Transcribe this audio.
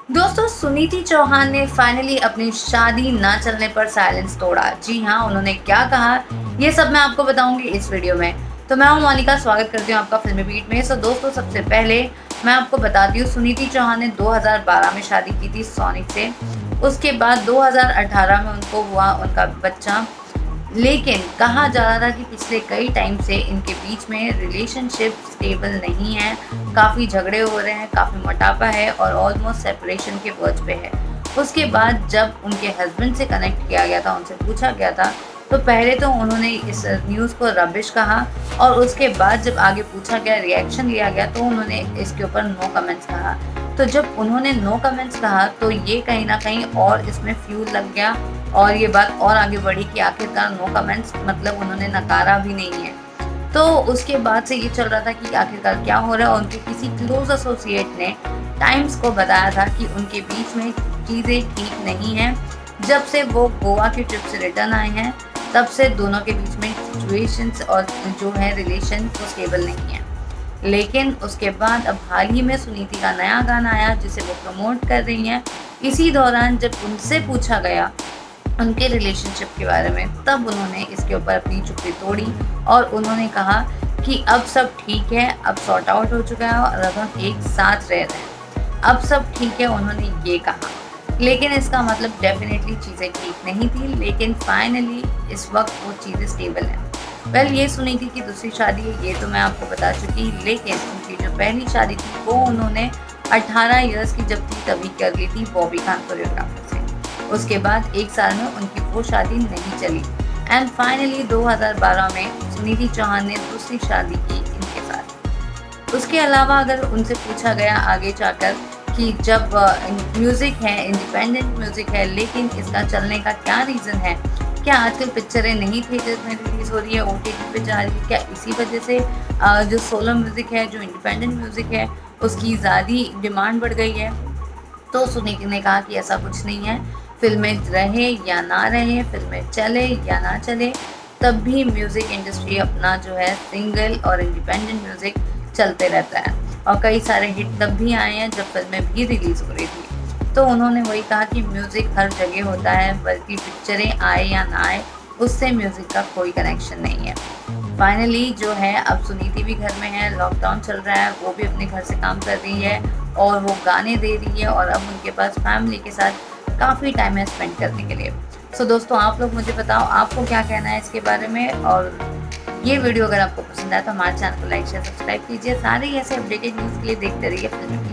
दोस्तों, सुनीति चौहान ने फाइनली अपनी शादी ना चलने पर साइलेंस तोड़ा। जी हाँ, उन्होंने क्या कहा, ये सब मैं आपको बताऊंगी इस वीडियो में। तो मैं हूं मोनिका, स्वागत करती हूं आपका फिल्मी बीट में। दोस्तों, सबसे पहले मैं आपको बताती हूँ, सुनीति चौहान ने 2012 में शादी की थी सोनिक से। उसके बाद 2018 में उनको हुआ उनका बच्चा। लेकिन कहा जा रहा था कि पिछले कई टाइम से इनके बीच में रिलेशनशिप स्टेबल नहीं है, काफ़ी झगड़े हो रहे हैं, काफ़ी मोटापा है और ऑलमोस्ट सेपरेशन के वर्ज पे है। उसके बाद जब उनके हस्बैंड से कनेक्ट किया गया था, उनसे पूछा गया था, तो पहले तो उन्होंने इस न्यूज़ को रबिश कहा और उसके बाद जब आगे पूछा गया, रिएक्शन लिया गया, तो उन्होंने इसके ऊपर नो कमेंट्स कहा। तो जब उन्होंने नो कमेंट्स कहा तो ये कहीं ना कहीं और इसमें फ्यूल लग गया और ये बात और आगे बढ़ी कि आखिरकार नो कमेंट्स मतलब उन्होंने नकारा भी नहीं है। तो उसके बाद से ये चल रहा था कि आखिरकार क्या हो रहा है और उनके किसी क्लोज एसोसिएट ने टाइम्स को बताया था कि उनके बीच में चीज़ें ठीक नहीं हैं। जब से वो गोवा की ट्रिप से रिटर्न आए हैं, तब से दोनों के बीच में सिचुएशंस और जो है रिलेशन वो स्टेबल नहीं है। लेकिन उसके बाद अब हाल ही में सुनीति का नया गाना आया जिसे वो प्रमोट कर रही हैं। इसी दौरान जब उनसे पूछा गया उनके रिलेशनशिप के बारे में, तब उन्होंने इसके ऊपर अपनी चुप्पी तोड़ी और उन्होंने कहा कि अब सब ठीक है, अब सॉर्ट आउट हो चुका है और अब हम एक साथ रह रहे हैं, अब सब ठीक है, उन्होंने ये कहा। लेकिन इसका मतलब डेफिनेटली चीज़ें ठीक नहीं थी, लेकिन फाइनली इस वक्त वो चीज़ें स्टेबल हैं। वेल, ये सुनीति की दूसरी शादी है, ये तो मैं आपको बता चुकी, लेकिन उनकी जो पहली शादी थी वो उन्होंने 18 इयर्स की जब थी तभी कर ली थी बॉबी खान कोरियोग्राफर से। उसके बाद 1 साल में उनकी वो शादी नहीं चली एंड फाइनली 2012 में सुनीति चौहान ने दूसरी शादी की इनके साथ। उसके अलावा अगर उनसे पूछा गया आगे जाकर कि जब म्यूज़िक है, इंडिपेंडेंट म्यूज़िक है, लेकिन इसका चलने का क्या रीज़न है, क्या आजकल पिक्चरें नहीं थिएटर में रिलीज़ हो रही है, OTT पे जा रही है, क्या इसी वजह से जो सोलो म्यूज़िक है, जो इंडिपेंडेंट म्यूज़िक है, उसकी ज़्यादा डिमांड बढ़ गई है? तो सुनीति ने कहा कि ऐसा कुछ नहीं है, फिल्में रहे या ना रहे, फिल्में चले या ना चले, तब भी म्यूज़िक इंडस्ट्री अपना जो है सिंगल और इंडिपेंडेंट म्यूज़िक चलते रहता है और कई सारे हिट तब भी आए हैं जब फिल्में भी रिलीज़ हो रही थी। तो उन्होंने वही कहा कि म्यूज़िक हर जगह होता है, बल्कि पिक्चरें आए या ना आए उससे म्यूज़िक का कोई कनेक्शन नहीं है। फाइनली जो है अब सुनीति भी घर में है, लॉकडाउन चल रहा है, वो भी अपने घर से काम कर रही है और वो गाने दे रही है और अब उनके पास फैमिली के साथ काफ़ी टाइम है स्पेंड करने के लिए। दोस्तों, आप लोग मुझे बताओ आपको क्या कहना है इसके बारे में। और ये वीडियो अगर आपको पसंद आया तो हमारे चैनल को लाइक शेयर सब्सक्राइब कीजिए। सारे ऐसे अपडेटेड न्यूज़ के लिए देखते रहिए फिल्मी।